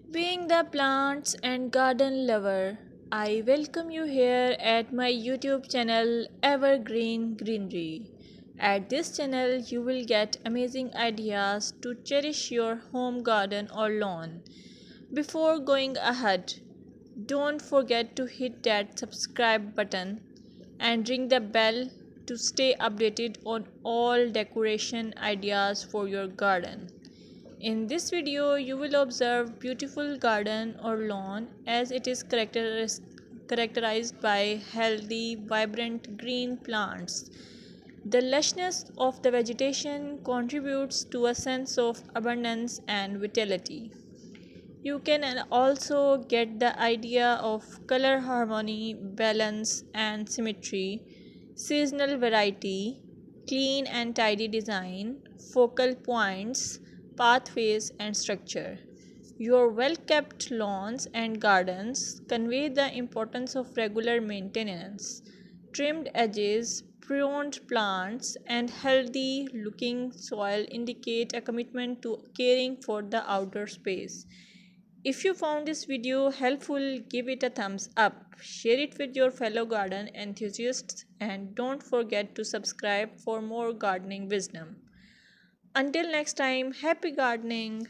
Being the plants and garden lover, I welcome you here at my YouTube channel Evergreen Greenery. At this channel, you will get amazing ideas to cherish your home garden or lawn. Before going ahead, don't forget to hit that subscribe button and ring the bell to stay updated on all decoration ideas for your garden. In this video, you will observe beautiful garden or lawn as it is characterized by healthy, vibrant green plants. The lushness of the vegetation contributes to a sense of abundance and vitality. You can also get the idea of color harmony, balance, and symmetry, seasonal variety, clean and tidy design, focal points, pathways, and structure. Your well kept lawns and gardens convey the importance of regular maintenance. Trimmed edges, pruned plants, and healthy looking soil indicate a commitment to caring for the outdoor space. If you found this video helpful, give it a thumbs up, share it with your fellow garden enthusiasts, and don't forget to subscribe for more gardening wisdom. Until next time, happy gardening!